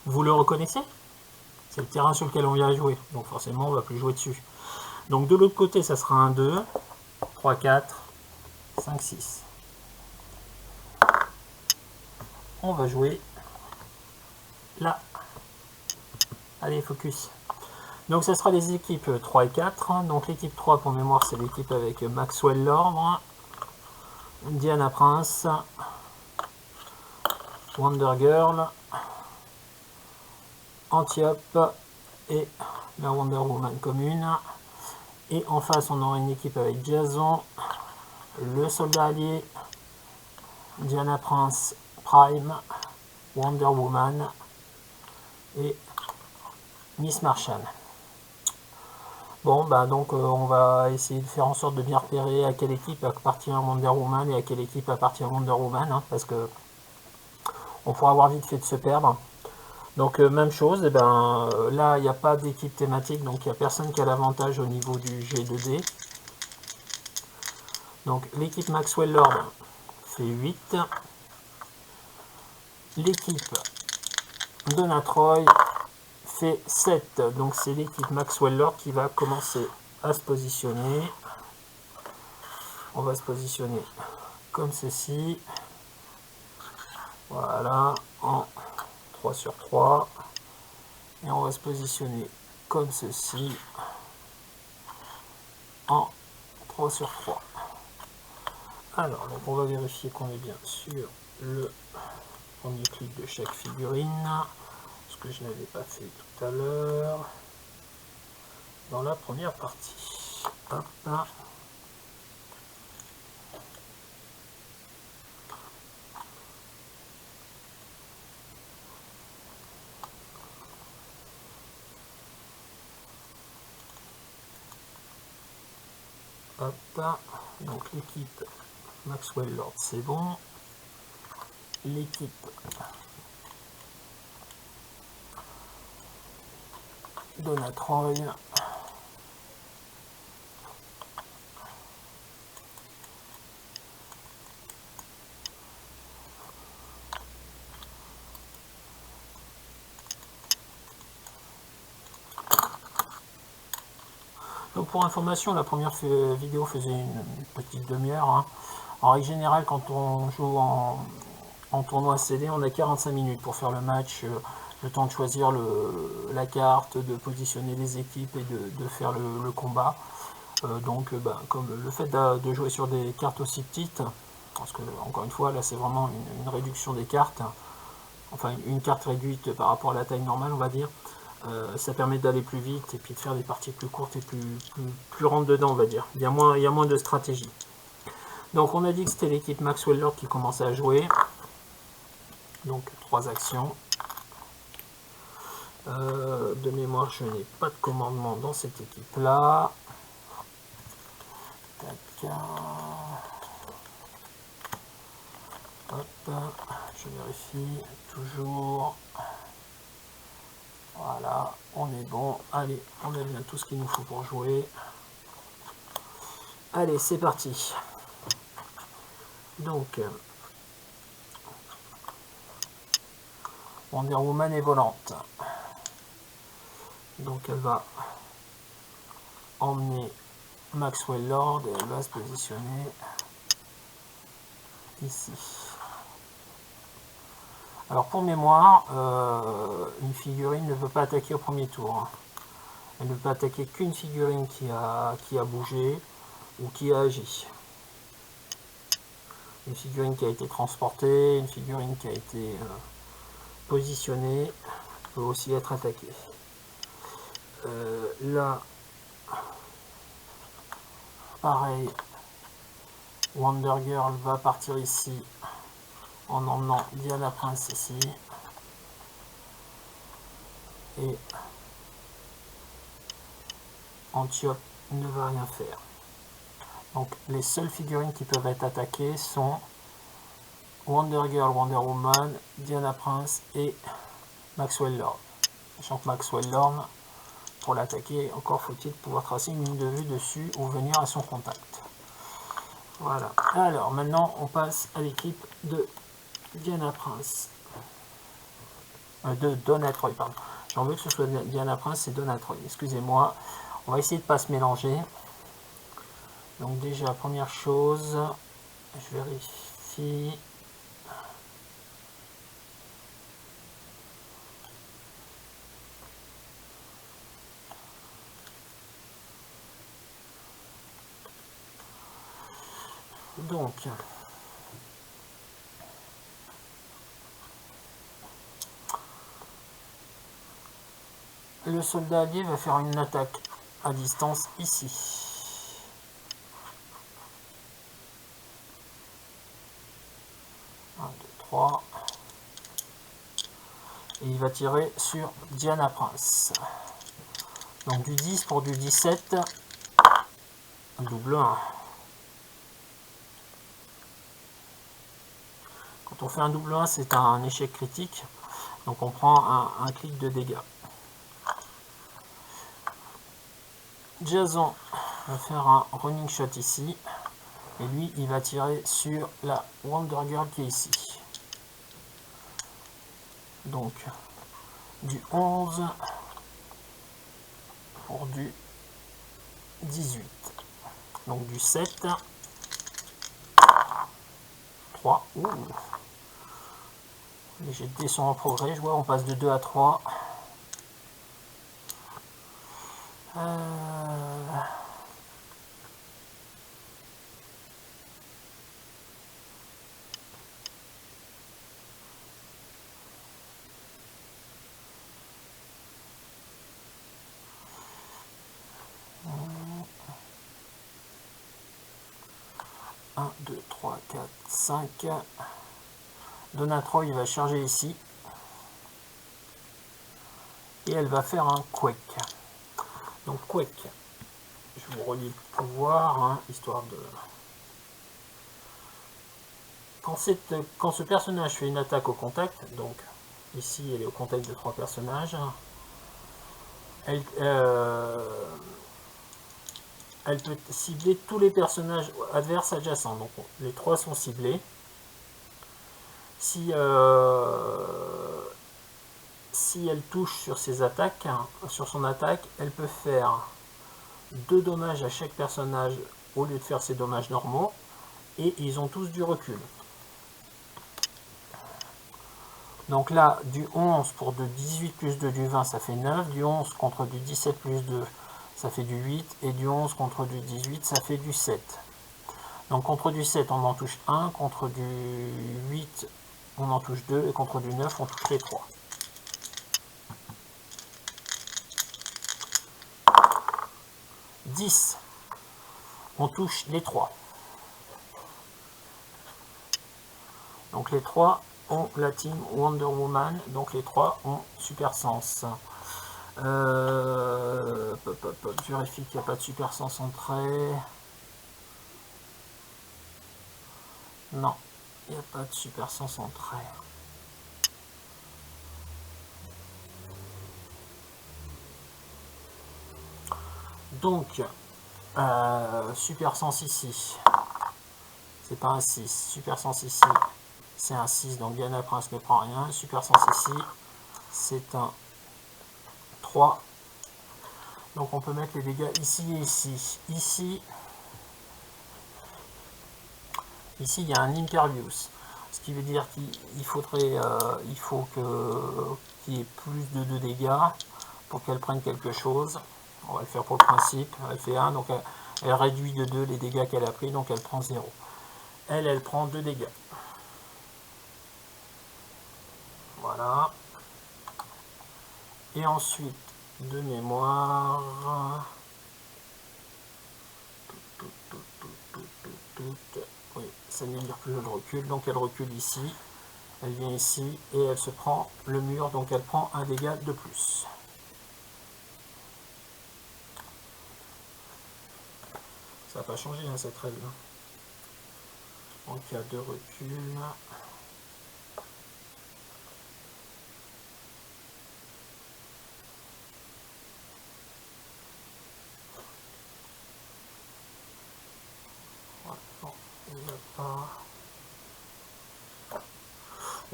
Vous le reconnaissez? C'est le terrain sur lequel on vient jouer, donc forcément on va plus jouer dessus. Donc de l'autre côté ça sera un 2, 3, 4, 5, 6. On va jouer là. Allez, focus. Donc ça sera les équipes 3 et 4. Donc l'équipe 3 pour mémoire c'est l'équipe avec Maxwell Lord, Diana Prince, Wonder Girl, Antiope et la Wonder Woman commune. Et en face on aura une équipe avec Jason, le soldat allié, Diana Prince Prime, Wonder Woman et Miss Martian. Bon, bah donc on va essayer de faire en sorte de bien repérer à quelle équipe appartient Wonder Woman et à quelle équipe appartient Wonder Woman, hein, parce que on pourra avoir vite fait de se perdre. Donc même chose, et ben là il n'y a pas d'équipe thématique, donc il n'y a personne qui a l'avantage au niveau du G2D. Donc l'équipe Maxwell Lord fait 8. L'équipe Donna Troy fait 7. Donc c'est l'équipe Maxwell Lord qui va commencer à se positionner. On va se positionner comme ceci. Voilà, en 3 sur 3. Et on va se positionner comme ceci en 3 sur 3. Alors, donc on va vérifier qu'on est bien sur le premier clic de chaque figurine, ce que je n'avais pas fait tout à l'heure dans la première partie. Hop là. Hop là. Donc l'équipe Maxwell Lord c'est bon. L'équipe Donna Troy. Donc pour information, la première vidéo faisait une petite demi-heure. Hein. En règle générale, quand on joue en tournoi CD, on a 45 minutes pour faire le match, le temps de choisir la carte, de positionner les équipes et de faire le combat. Donc comme le fait de jouer sur des cartes aussi petites, parce que encore une fois là c'est vraiment une réduction des cartes, enfin une carte réduite par rapport à la taille normale on va dire, ça permet d'aller plus vite et puis de faire des parties plus courtes et plus rentre dedans on va dire, il y a moins de stratégie. Donc on a dit que c'était l'équipe Maxwell Lord qui commençait à jouer, donc 3 actions. De mémoire je n'ai pas de commandement dans cette équipe là. Tac. Hop, je vérifie toujours. Voilà, on est bon. Allez, on a bien tout ce qu'il nous faut pour jouer. Allez, c'est parti. Donc, Wonder Woman est volante. Donc, elle va emmener Maxwell Lord et elle va se positionner ici. Alors pour mémoire, une figurine ne peut pas attaquer au premier tour. Elle ne peut attaquer qu'une figurine qui a bougé ou qui a agi. Une figurine qui a été transportée, une figurine qui a été positionnée peut aussi être attaquée. Là, pareil, Wonder Girl va partir ici en emmenant Diana Prince ici. Et Antiope ne va rien faire. Donc les seules figurines qui peuvent être attaquées sont Wonder Girl, Wonder Woman, Diana Prince et Maxwell Lord. Sachant que Maxwell Lord, pour l'attaquer, encore faut-il pouvoir tracer une ligne de vue dessus ou venir à son contact. Voilà. Alors maintenant on passe à l'équipe de Diana Prince. de Donna Troy, pardon. J'en veux que ce soit Diana Prince, c'est Donna Troy, excusez-moi. On va essayer de ne pas se mélanger. Donc déjà, première chose, je vérifie. Donc, le soldat allié va faire une attaque à distance ici. Un, deux, trois. Et il va tirer sur Diana Prince. Donc du 10 pour du 17. Double 1. Quand on fait un double 1, c'est un échec critique. Donc on prend un clic de dégâts. Jason va faire un running shot ici. Et lui, il va tirer sur la Wonder Girl qui est ici. Donc, du 11 pour du 18. Donc du 7. 3. Ouh. Léger descend en progrès. Je vois, on passe de 2 à 3. Un, 2, 3, 4, 5. Donna Troy, il va charger ici. Et elle va faire un Quake. Donc Quake. Je vous relis le pouvoir, hein, histoire de... Quand ce personnage fait une attaque au contact, donc ici elle est au contact de 3 personnages, elle peut cibler tous les personnages adverses adjacents. Donc les 3 sont ciblés. Si elle touche sur ses attaques, sur son attaque, elle peut faire 2 dommages à chaque personnage au lieu de faire ses dommages normaux. Et ils ont tous du recul. Donc là, du 11 pour de 18 plus 2 du 20, ça fait 9. Du 11 contre du 17 plus 2, ça fait du 8. Et du 11 contre du 18, ça fait du 7. Donc contre du 7, on en touche 1. Contre du 8, on en touche 2. Et contre du 9, on touche les 3. « 10. On touche les 3. Donc les 3 ont la team Wonder Woman. Donc les 3 ont Super Sens. Je vérifie qu'il n'y a pas de Super Sens entrée. Non, il n'y a pas de Super Sens entrée. Donc, Super Sens ici, c'est pas un 6. Super Sens ici, c'est un 6, donc Diana Prince ne prend rien. Super Sens ici, c'est un 3. Donc on peut mettre les dégâts ici et ici. Ici, il y a un Impervious. Ce qui veut dire qu'il faudrait, il faut qu'il y ait plus de 2 dégâts pour qu'elle prenne quelque chose. On va le faire pour le principe. Elle fait 1, donc elle réduit de 2 les dégâts qu'elle a pris, donc elle prend 0. Elle prend 2 dégâts. Voilà. Et ensuite, de mémoire... Oui, ça ne dire plus le recul, donc elle recule ici. Elle vient ici et elle se prend le mur, donc elle prend un dégât de plus. Ça n'a pas changé, hein, cette règle. Donc il y a 2 reculs.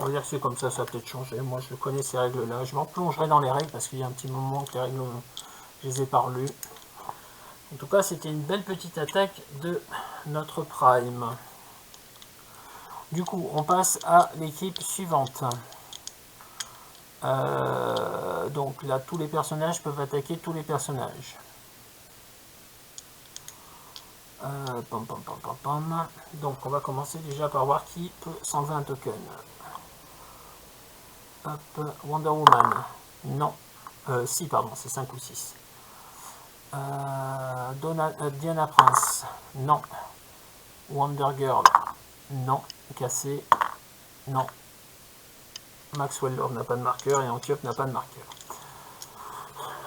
On va dire que c'est comme ça a peut-être changé. Moi, je connais ces règles-là. Je m'en plongerai dans les règles parce qu'il y a un petit moment que les règles, je les ai pas relues. En tout cas, c'était une belle petite attaque de notre Prime. Du coup, on passe à l'équipe suivante. Donc là, tous les personnages peuvent attaquer tous les personnages. Donc on va commencer déjà par voir qui peut s'enlever un token. Hop, Wonder Woman. Non. Si, pardon, c'est 5 ou 6. Diana Prince. Non. Wonder Girl. Non. Cassé. Non. Maxwell Lord n'a pas de marqueur et Antiope n'a pas de marqueur.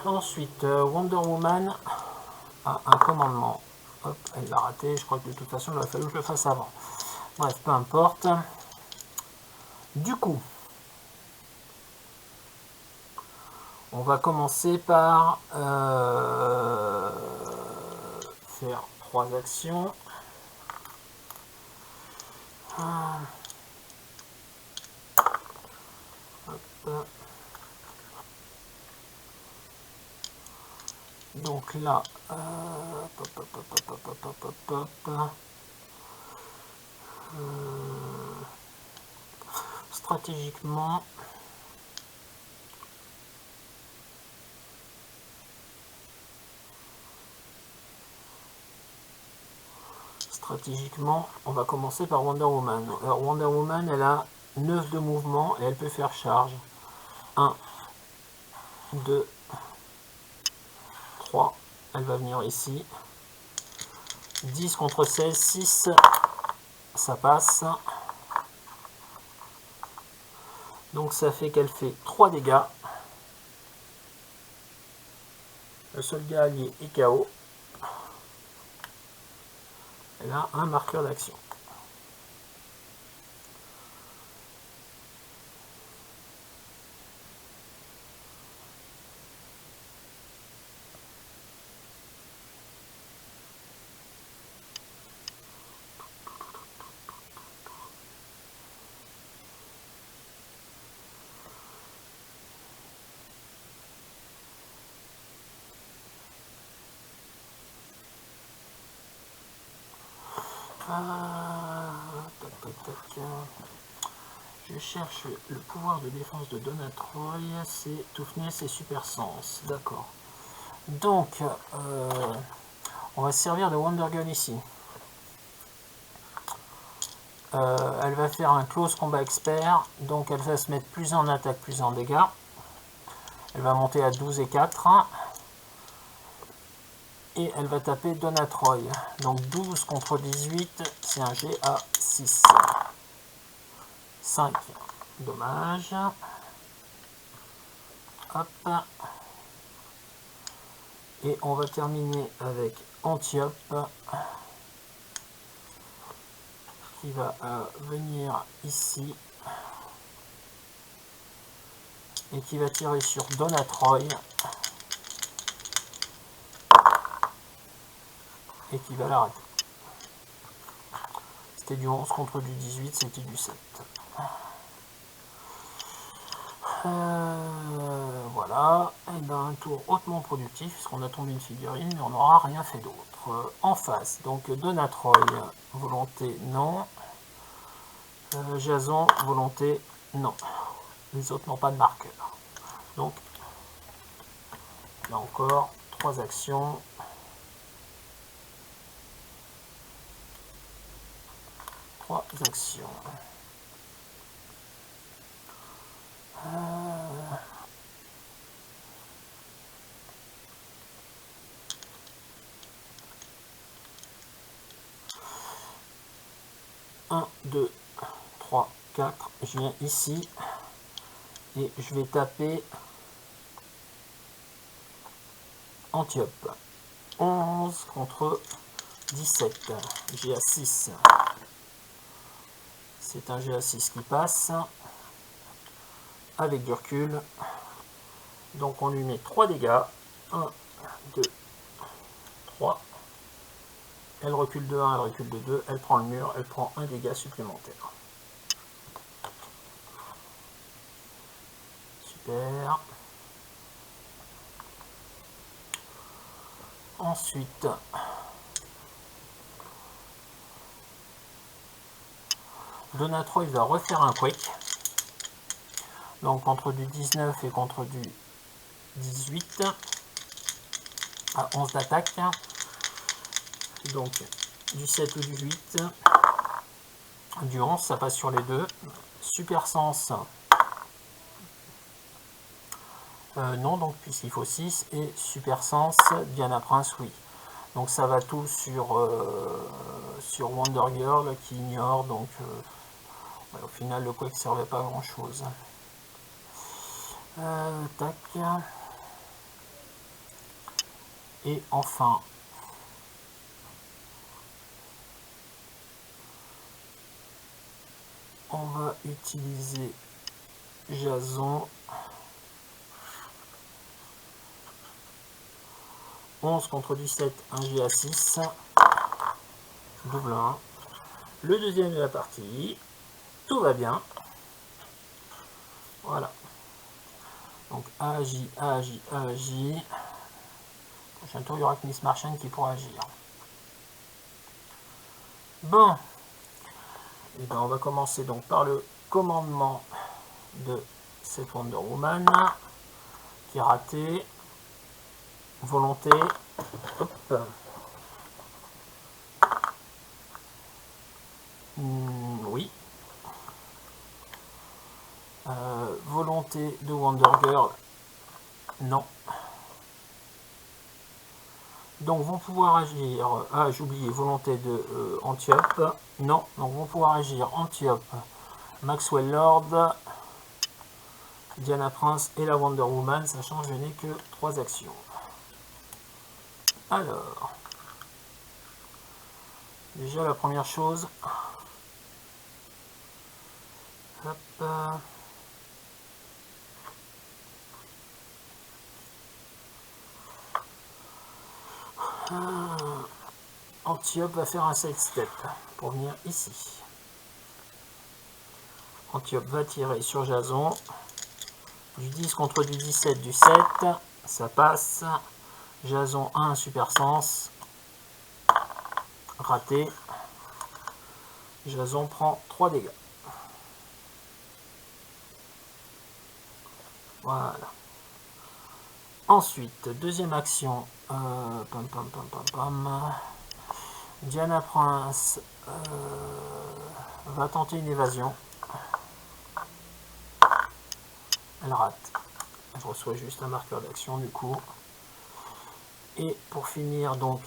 Ensuite, Wonder Woman a un commandement. Hop, elle l'a raté. Je crois que de toute façon, il aurait fallu que je le fasse avant. Bref, peu importe. Du coup, on va commencer par faire 3 actions. Hop. Donc là, stratégiquement, on va commencer par Wonder Woman. Alors Wonder Woman, elle a 9 de mouvement et elle peut faire charge. 1, 2, 3, elle va venir ici. 10 contre 16, 6, ça passe. Donc ça fait qu'elle fait 3 dégâts. Le soldat allié est KO. Elle a un marqueur d'action. Je cherche le pouvoir de défense de Donna Troy, c'est Toughness et Super Sens. D'accord. Donc, on va se servir de Wonder Gun ici. Elle va faire un close combat expert, donc elle va se mettre plus en attaque, plus en dégâts. Elle va monter à 12 et 4. Et elle va taper Donna Troy. Donc 12 contre 18, c'est un G à 6. 5. Dommage. Hop. Et on va terminer avec Antiope qui va venir ici et qui va tirer sur Donna Troy et qui va la rater. C'était du 11 contre du 18, c'était du 7. Voilà, et ben, un tour hautement productif puisqu'on a tombé une figurine mais on n'aura rien fait d'autre. En face, donc Donna Troy, volonté non. Jason, volonté non. Les autres n'ont pas de marqueur. Donc là encore, 3 actions. Un, 2, 3, 4. Je viens ici et je vais taper Antiope. 11 contre 17. J'ai à 6. C'est un GA6 qui passe avec du recul. Donc on lui met 3 dégâts. 1, 2, 3. Elle recule de 1, elle recule de 2. Elle prend le mur, elle prend un dégât supplémentaire. Super. Ensuite, Donatroy va refaire un Quake. Donc contre du 19 et contre du 18 à 11 d'attaque. Donc du 7 ou du 8. Du 11, ça passe sur les deux. Super Sens. Non, donc puisqu'il faut 6. Et Super Sens, Diana Prince, oui. Donc ça va tout sur Wonder Girl qui ignore. Donc ouais, au final, le Quake ne servait pas à grand chose. Tac. Et enfin, on va utiliser Jason. 11 contre 17, un GA6. Double 1. Le deuxième de la partie. Tout va bien. Voilà. Donc AJ, AJ, AJ. Prochain tour, il y aura que Miss Martian qui pourra agir. Bon. Et ben on va commencer donc par le commandement de cette Wonder Woman qui est raté. Volonté. Hop. Oui. Volonté de Wonder Girl. Non. Donc vont pouvoir agir. Ah, j'ai oublié. Volonté de Antiope. Non. Donc vont pouvoir agir Antiope, Maxwell Lord, Diana Prince et la Wonder Woman. Sachant que je n'ai que 3 actions. Alors. Déjà la première chose. Hop. Antiope va faire un side step pour venir ici. Antiope va tirer sur Jason. Du 10 contre du 17, du 7. Ça passe. Jason a un super sens. Raté. Jason prend 3 dégâts. Voilà. Ensuite, deuxième action. Diana Prince va tenter une évasion. Elle rate. Elle reçoit juste un marqueur d'action du coup. Et pour finir, donc,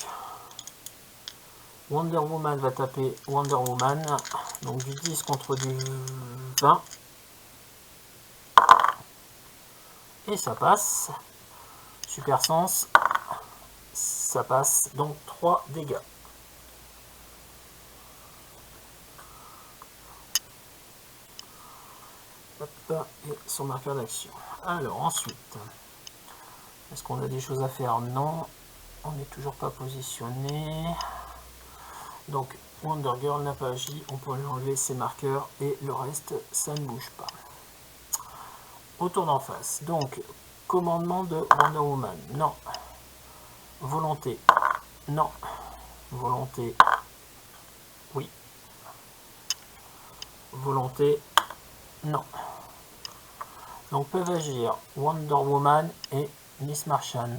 Wonder Woman va taper Wonder Woman. Donc du 10 contre du 20. Et ça passe. Super sens. Ça passe. Donc 3 dégâts. Hop, et son marqueur d'action. Alors ensuite, est-ce qu'on a des choses à faire? Non. On n'est toujours pas positionné. Donc Wonder Girl n'a pas agi. On peut lui enlever ses marqueurs et le reste, ça ne bouge pas. Au tour d'en face. Donc, commandement de Wonder Woman. Non. Volonté. Non. Volonté. Oui. Volonté. Non. Donc peuvent agir Wonder Woman et Miss Martian.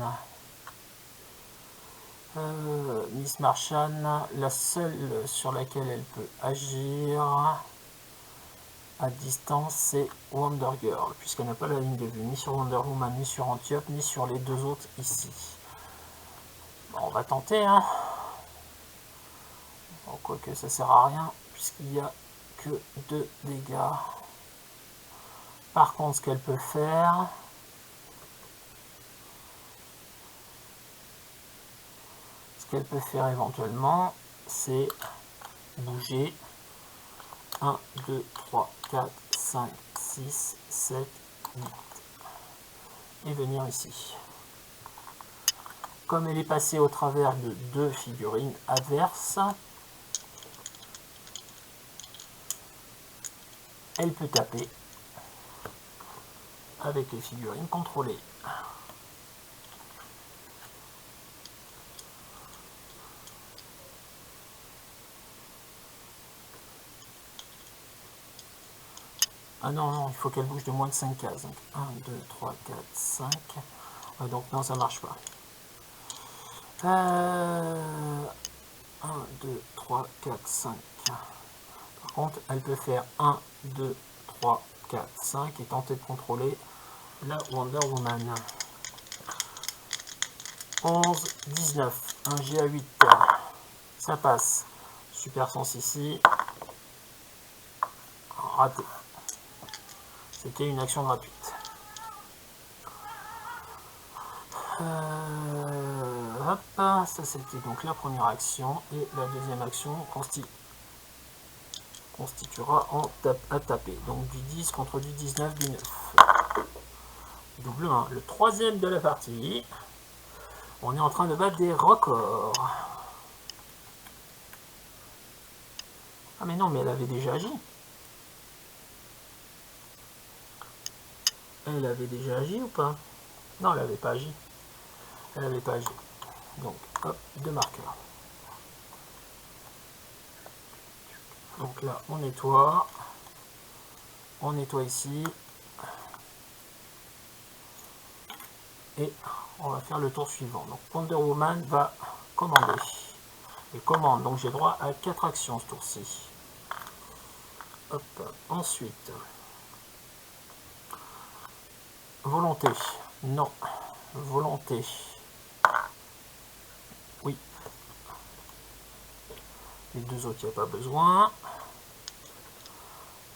Miss Martian, la seule sur laquelle elle peut agir à distance, c'est Wonder Girl, puisqu'elle n'a pas la ligne de vue ni sur Wonder Woman, ni sur Antiope, ni sur les deux autres ici. Bon, on va tenter, hein. Bon, quoique ça sert à rien, puisqu'il n'y a que 2 dégâts. Par contre, ce qu'elle peut faire, éventuellement, c'est bouger 1, 2, 3, 4, 5, 6, 7, 8 et venir ici. Comme elle est passée au travers de 2 figurines adverses, elle peut taper avec les figurines contrôlées. Ah non, non, il faut qu'elle bouge de moins de 5 cases. Donc 1, 2, 3, 4, 5. Ouais, donc non, ça marche pas. 1, 2, 3, 4, 5. Par contre, elle peut faire 1, 2, 3, 4, 5 et tenter de contrôler la Wonder Woman. 11, 19. Un GA8. Ça passe. Super sens ici. Raté. C'était une action gratuite. Hop, ça c'était donc la première action et la deuxième action constituera à taper. Donc du 10 contre du 19, du 9. Double 1. Le troisième de la partie. On est en train de battre des records. Ah mais non, mais elle avait déjà agi. Elle avait déjà agi ou pas? Non, elle n'avait pas agi. Elle n'avait pas agi. Donc, hop, 2 marqueurs. Donc là, on nettoie. On nettoie ici. Et on va faire le tour suivant. Donc, Wonder Woman va commander. Et commande. Donc, j'ai droit à 4 actions ce tour-ci. Hop, ensuite. Volonté. Non. Volonté. Oui. Les deux autres, il n'y a pas besoin.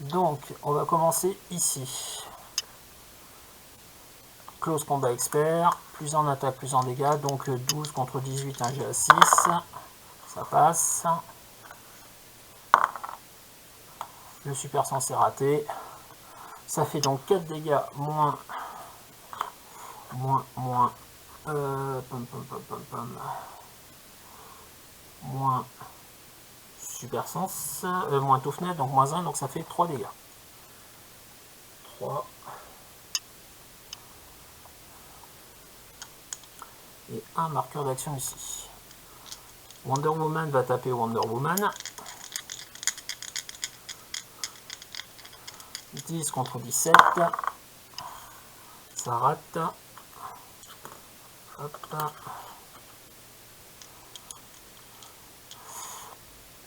Donc, on va commencer ici. Close combat expert. Plus en attaque, plus en dégâts. Donc, 12 contre 18, un GA6. Ça passe. Le super sens est raté. Ça fait donc 4 dégâts moins moins super sens, moins tout fenêtre, donc moins 1, donc ça fait 3 dégâts. 3 et un marqueur d'action ici. Wonder Woman va taper Wonder Woman. 10 contre 17. Ça rate. Hop.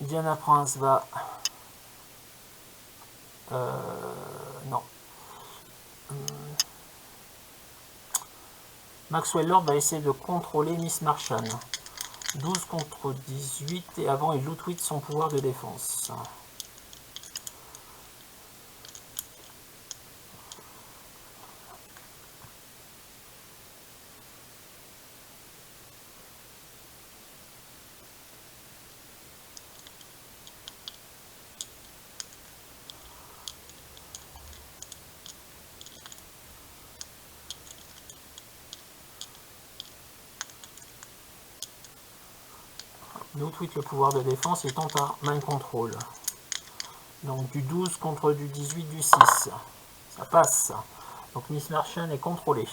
Diana Prince va... non. Maxwell Lord va essayer de contrôler Miss Martian. 12 contre 18 et avant il outwit son pouvoir de défense. Outwit le pouvoir de défense et tente un mind control. Donc du 12 contre du 18, du 6. Ça passe. Donc Miss Martian est contrôlée.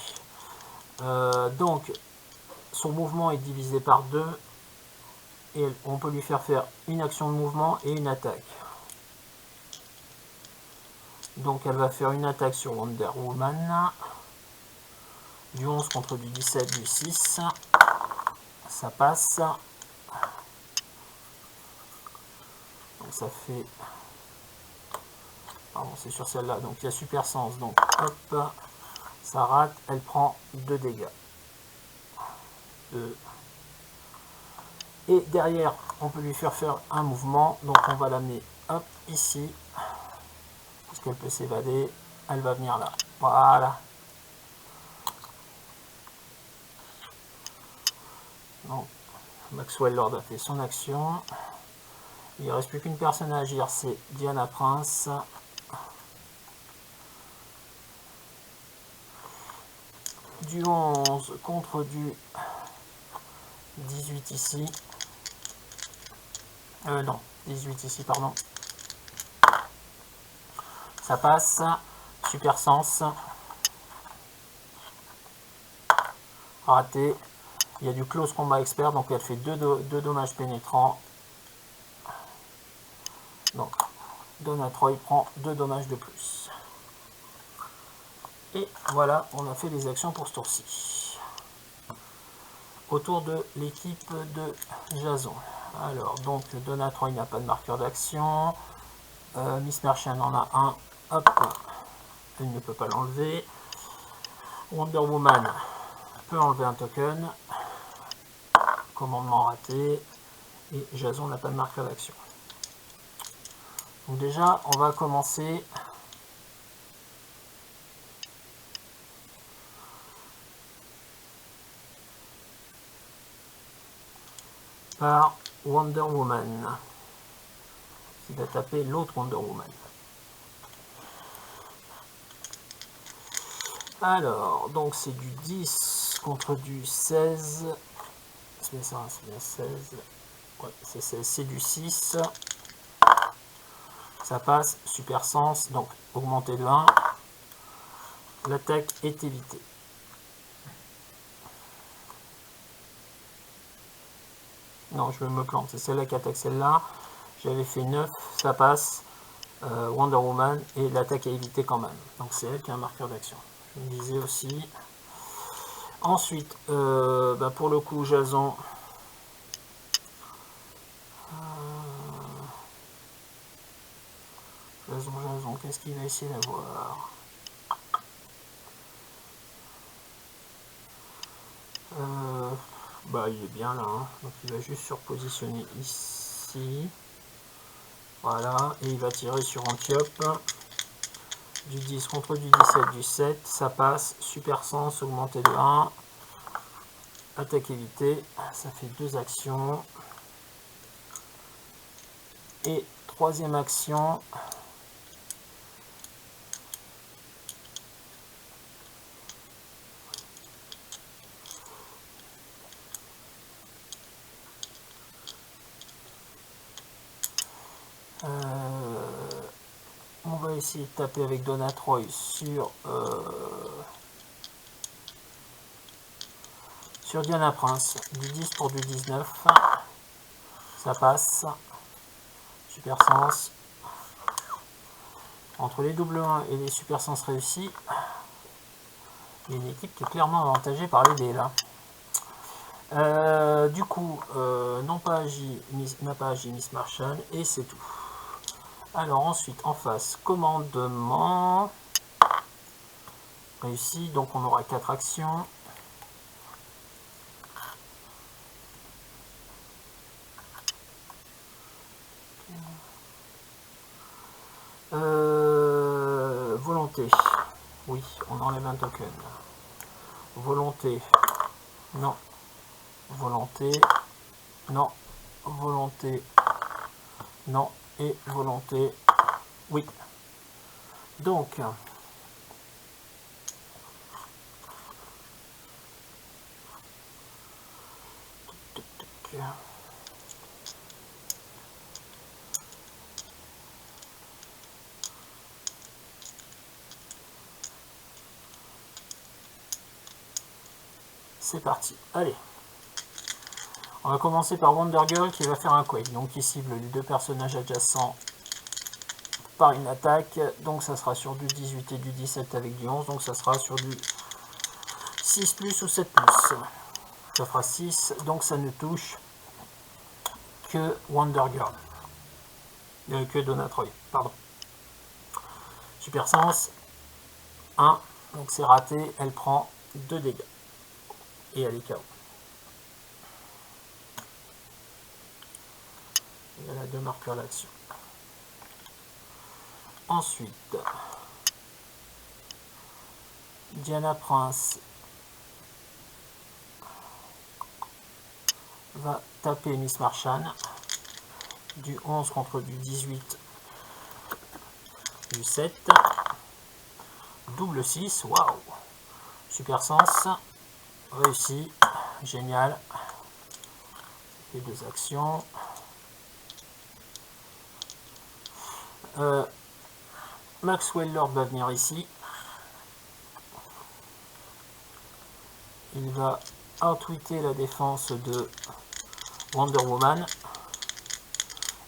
Donc son mouvement est divisé par 2. Et on peut lui faire une action de mouvement et une attaque. Donc elle va faire une attaque sur Wonder Woman. Du 11 contre du 17, du 6. Ça passe. Donc ça fait... Pardon, c'est sur celle-là. Donc il y a super sens. Donc hop, ça rate. Elle prend 2 dégâts. 2. Et derrière, on peut lui faire un mouvement. Donc on va l'amener hop ici. Parce qu'elle peut s'évader. Elle va venir là. Voilà. Donc Maxwell Lord a fait son action. Il ne reste plus qu'une personne à agir, c'est Diana Prince. Du 11 contre du 18 ici. Non, 18 ici, pardon. Ça passe. Super sens. raté. Il y a du close combat expert, donc elle fait 2 dommages pénétrants. Donc Donna Troy prend 2 dommages de plus. Et voilà, on a fait les actions pour ce tour-ci. Autour de l'équipe de Jason. Alors, donc Donna Troy n'a pas de marqueur d'action. Miss Martian en a un. Hop, elle ne peut pas l'enlever. Wonder Woman peut enlever un token. Commandement raté. Et Jason n'a pas de marqueur d'action. Donc déjà, on va commencer par Wonder Woman, qui va taper l'autre Wonder Woman. Alors, donc c'est du 10 contre du 16. C'est bien ça, c'est bien 16. Ouais, c'est 16, c'est du 6. Ça passe, super sens, donc augmenté de 1. L'attaque est évitée. Non, je me plante, c'est celle-là qui attaque celle-là. J'avais fait 9, ça passe. Wonder Woman, et l'attaque est évitée quand même. Donc c'est elle qui a un marqueur d'action. Je me disais aussi. Ensuite, pour le coup, Jason. Jason, qu'est-ce qu'il va essayer d'avoir? Il est bien là, hein. Donc il va juste surpositionner ici. Voilà, et il va tirer sur Antiope. Du 10 contre du 17, du 7, ça passe. Super sens, augmenté de 1. Attaque évitée, ça fait 2 actions. Et troisième action. On va essayer de taper avec Donna Troy sur Diana Prince. Du 10 pour du 19. Ça passe. Super sens. Entre les double 1 et les super sens réussis, il y a une équipe qui est clairement avantagée par les dés là. Du coup, n'a pas agi Miss Martian, et c'est tout. Alors ensuite, en face, commandement réussi, donc on aura 4 actions. Volonté, oui, on enlève un token. Volonté, non. Volonté, non. Volonté, non. Et volonté, oui. Donc, c'est parti. Allez. On va commencer par Wonder Girl qui va faire un Quake. Donc qui cible les 2 personnages adjacents par une attaque. Donc ça sera sur du 18 et du 17 avec du 11. Donc ça sera sur du 6 plus ou 7 plus. Ça fera 6. Donc ça ne touche que Wonder Girl. Que Donna Troy. Pardon. Super sens. 1. Donc c'est raté. Elle prend 2 dégâts. Et elle est KO. Elle a 2 marqueurs d'action. Ensuite, Diana Prince va taper Miss Martian. Du 11 contre du 18, du 7. Double 6, waouh! Super sens. Réussi. Génial. Les 2 actions. Maxwell Lord va venir ici. il va outwiter la défense de Wonder Woman.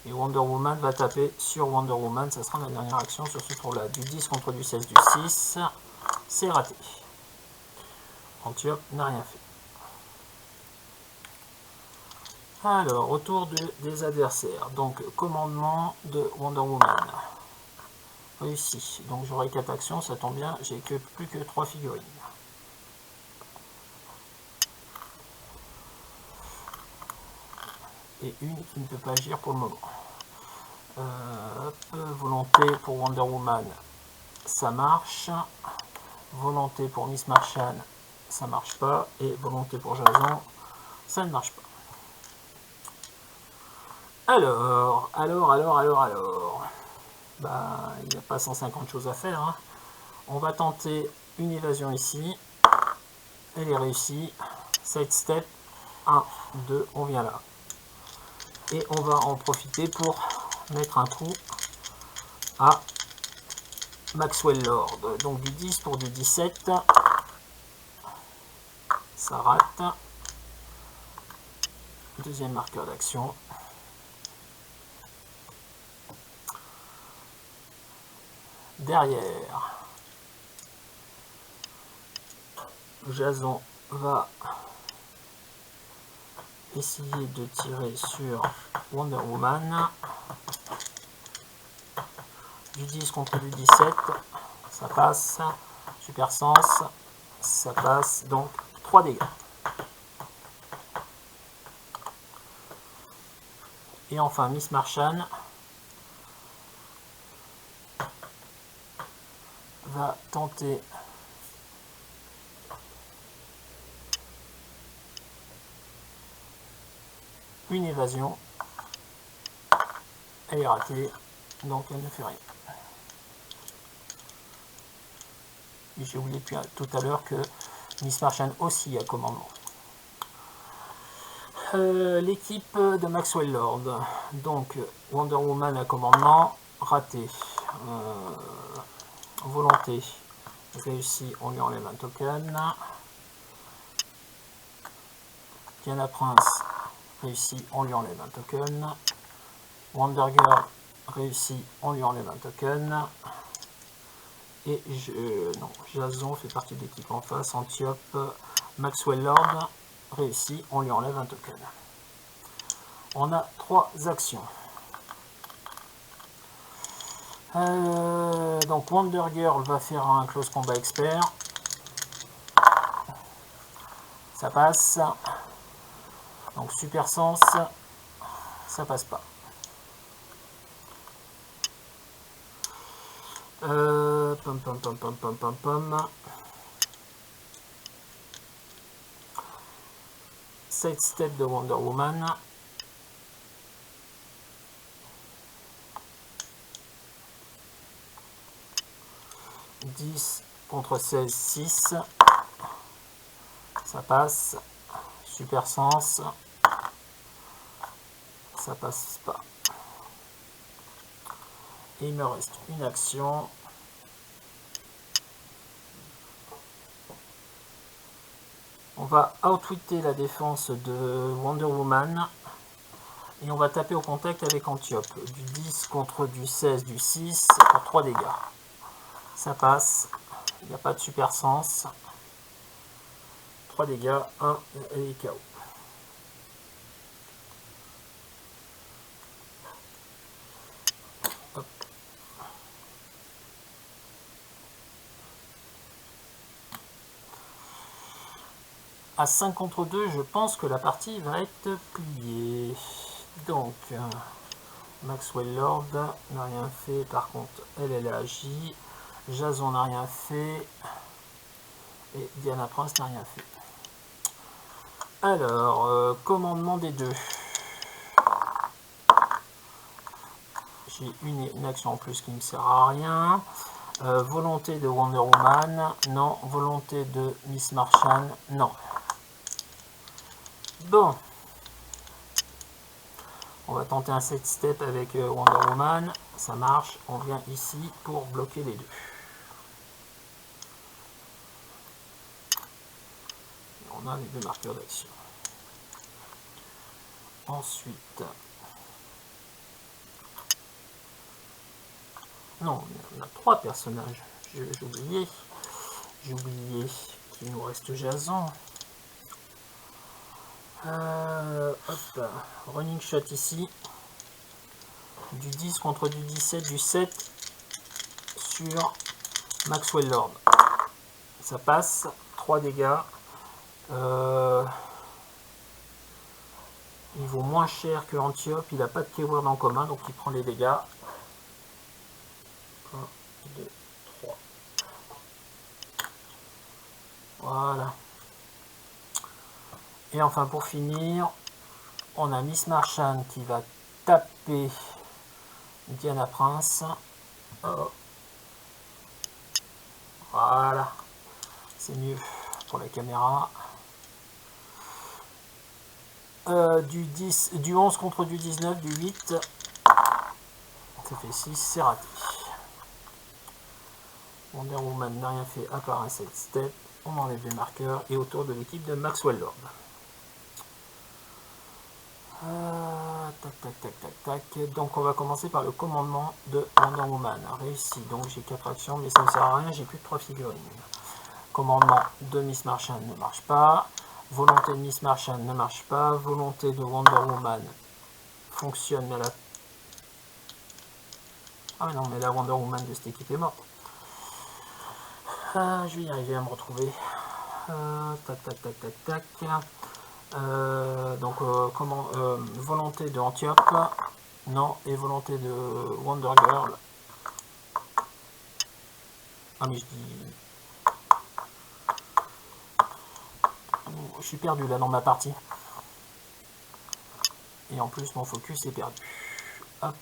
Et Wonder Woman va taper sur Wonder Woman. Ça sera la dernière action sur ce tour-là. Du 10 contre du 16, du 6. C'est raté. Antiope n'a rien fait. Alors, autour des adversaires. Donc, commandement de Wonder Woman. Réussi. Donc, j'aurai 4 actions. Ça tombe bien. J'ai plus que 3 figurines. Et une qui ne peut pas agir pour le moment. Volonté pour Wonder Woman, ça marche. Volonté pour Miss Martian, ça marche pas. Et volonté pour Jason, ça ne marche pas. Alors. Bah, il n'y a pas 150 choses à faire. Hein. On va tenter une évasion ici. Elle est réussie. Side step. 1, 2, on vient là. Et on va en profiter pour mettre un trou à Maxwell Lord. Donc du 10 pour du 17. Ça rate. Deuxième marqueur d'action. Derrière, Jason va essayer de tirer sur Wonder Woman. Du 10 contre du 17, ça passe. Super sens, ça passe. Donc 3 dégâts. Et enfin Miss Martian va tenter une évasion. Elle est ratée, donc elle ne fait rien. J'ai oublié tout à l'heure que Miss Martian aussi a commandement. L'équipe de Maxwell Lord. Donc Wonder Woman a commandement, raté. Volonté réussi, on lui enlève un token. Diana Prince réussi, on lui enlève un token. Wonder Girl réussi, on lui enlève un token. Et non, Jason fait partie de l'équipe en face. Antiope, Maxwell Lord réussi, on lui enlève un token. On a 3 actions. Donc Wonder Girl va faire un close combat expert. Ça passe. Donc super sens, ça passe pas. Side step de Wonder Woman. « 10 contre 16, 6. Ça passe. Super sens. Ça passe pas. Et il me reste une action. On va outwiter la défense de Wonder Woman. Et on va taper au contact avec Antiope. Du 10 contre du 16, du 6 pour 3 dégâts. Ça passe. Il n'y a pas de super sens. 3 dégâts. 1 et KO. Hop. À 5 contre 2, je pense que la partie va être pliée. Donc, Maxwell Lord n'a rien fait. Par contre, elle a agi. Jason n'a rien fait. Et Diana Prince n'a rien fait. Alors, commandement des deux. J'ai une action en plus qui ne me sert à rien. Volonté de Wonder Woman, non. Volonté de Miss Martian, non. Bon. On va tenter un set step avec Wonder Woman. Ça marche. On vient ici pour bloquer les deux. On On a les 2 marqueurs d'action. Ensuite, non, on a 3 personnages. J'ai oublié qu'il nous reste Jason. Hop, running shot ici. Du 10 contre du 17, du 7 sur Maxwell Lord. Ça passe, 3 dégâts. Il vaut moins cher que Antiope, il n'a pas de keyword en commun, donc il prend les dégâts. 1, 2, 3. Voilà. Et enfin pour finir, on a Miss Marchand qui va taper Diana Prince. Oh. Voilà. C'est mieux pour la caméra. Du 11 contre du 19, du 8. Ça fait 6, c'est raté. Wonder Woman n'a rien fait à part un side step. On enlève les marqueurs et autour de l'équipe de Maxwell Lord. Tac. Donc on va commencer par le commandement de Wonder Woman. Réussi. Donc j'ai 4 actions, mais ça ne sert à rien, j'ai plus que 3 figurines. Commandement de Miss Marchand ne marche pas. Volonté de Miss Marchand ne marche pas. Volonté de Wonder Woman fonctionne, mais la... Ah non, mais la Wonder Woman de cette équipe est morte. Je vais y arriver à me retrouver. Tac. Donc, volonté de Antiope, non, et volonté de Wonder Girl. Ah, mais je dis... Je suis perdu là dans ma partie. Et en plus, mon focus est perdu. Hop,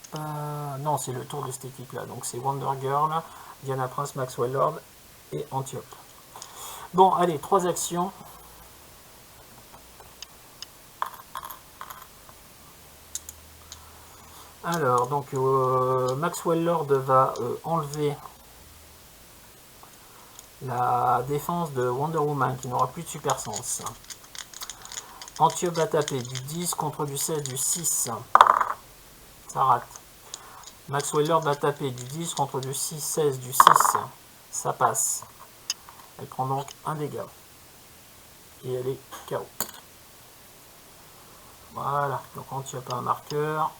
non, c'est le tour de cette équipe là. Donc, c'est Wonder Girl, Diana Prince, Maxwell Lord et Antiope. Bon, allez, 3 actions. Alors, donc, Maxwell Lord va enlever la défense de Wonder Woman qui n'aura plus de super sens. Antiope va taper du 10 contre du 16, du 6. Ça rate. Maxwell Lord va taper du 10 contre du 6, 16, du 6. Ça passe. Elle prend donc un dégât. Et elle est KO. Voilà. Donc Antiope a un marqueur.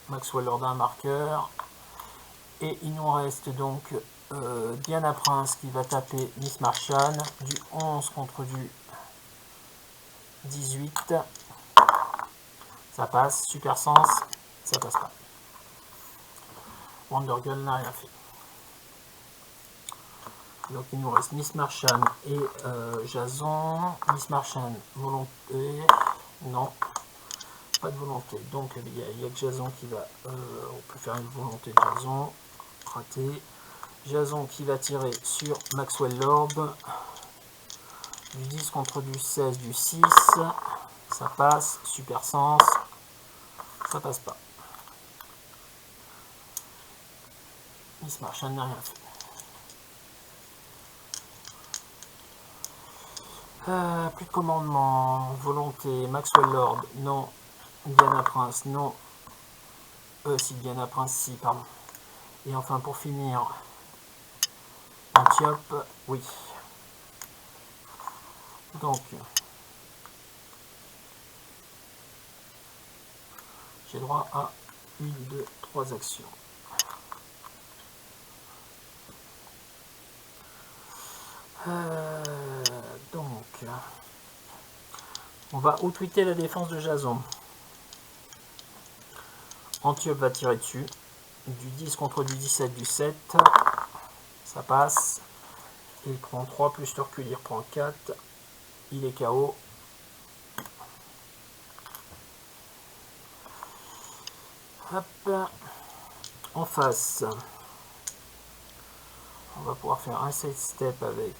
Maxwell Lord a un marqueur. Et il nous reste donc Diana Prince qui va taper Miss Marchand. Du 11 contre du 18. Ça passe. Super sens. Ça passe pas. Wonder Girl n'a rien fait. Donc il nous reste Miss Marchand et Jason. Miss Marchand, volonté. Non, pas de volonté. Donc il y a que Jason qui va... on peut faire une volonté de Jason. Raté. Jason qui va tirer sur Maxwell Lord. Du 10 contre du 16, du 6. Ça passe. Super sens. Ça passe pas. Miss Marchand n'a rien fait. Plus de commandement, volonté, Maxwell Lord, non, Diana Prince, non, si, Diana Prince, si, pardon. Et enfin, pour finir, Antiope, oui. Donc, j'ai droit à 1, 2, 3 actions. Donc, on va out-tweeter la défense de Jason. Antiope va tirer dessus. Du 10 contre du 17, du 7. Ça passe. Il prend 3 plus le recul, il reprend 4. Il est KO. Hop. En face. On va pouvoir faire un side step avec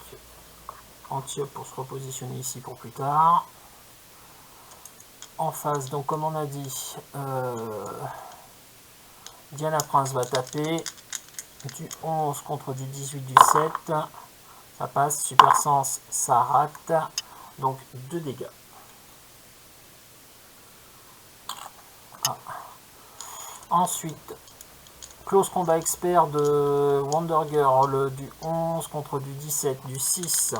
Antiope pour se repositionner ici pour plus tard. En face, donc comme on a dit, Diana Prince va taper du 11 contre du 18, du 7. Ça passe, super sens, ça rate. donc 2 dégâts. Ah. Ensuite, close combat expert de Wonder Girl du 11 contre du 17, du 6.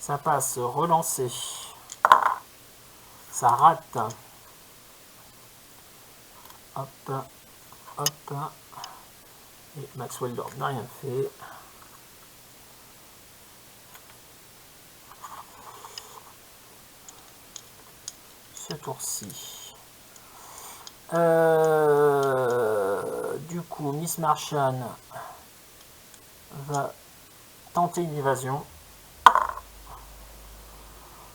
Ça passe, relancé. Ça rate. Hop, hop. Et Maxwell Lord n'a rien fait. Ce tour-ci. Du coup, Miss Martian va tenter une évasion.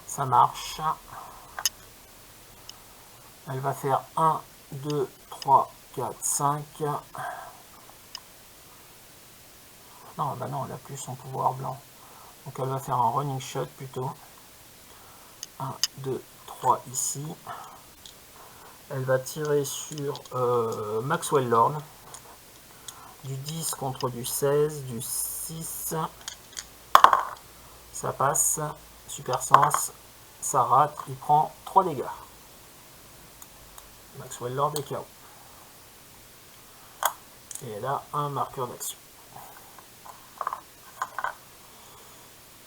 Ça marche. Elle va faire 1, 2, 3, 4, 5. Non, bah non, elle a plus son pouvoir blanc. Donc elle va faire un running shot plutôt. 1, 2, 3 ici. Elle va tirer sur Maxwell Lord. Du 10 contre du 16, du 6. Ça passe. Super sens. Ça rate. Il prend 3 dégâts. Maxwell Lord est KO. Et elle a un marqueur d'action.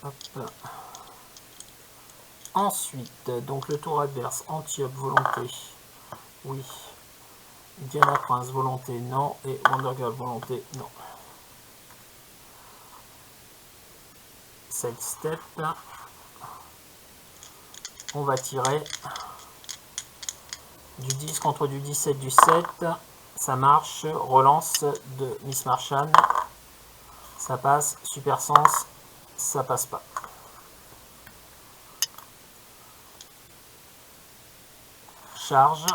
Hop. Ensuite, donc le tour adverse, Antiope, volonté. Oui. Diana Prince, volonté, non. Et Wonder Girl, volonté, non. Side step. On va tirer. Du 10 contre du 17, du 7. Ça marche. Relance de Miss Martian. Ça passe. Super sens. Ça passe pas. Charge.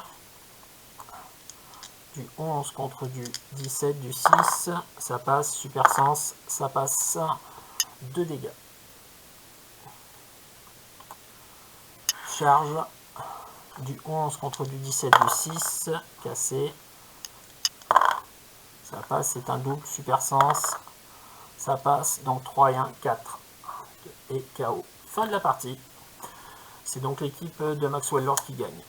Du 11 contre du 17, du 6. Ça passe. Super sens. Ça passe. 2 dégâts. Charge. Du 11 contre du 17, du 6. Cassé. Ça passe. C'est un double. Super sens. Ça passe. Donc 3 et 1, 4. Et KO. Fin de la partie. C'est donc l'équipe de Maxwell Lord qui gagne.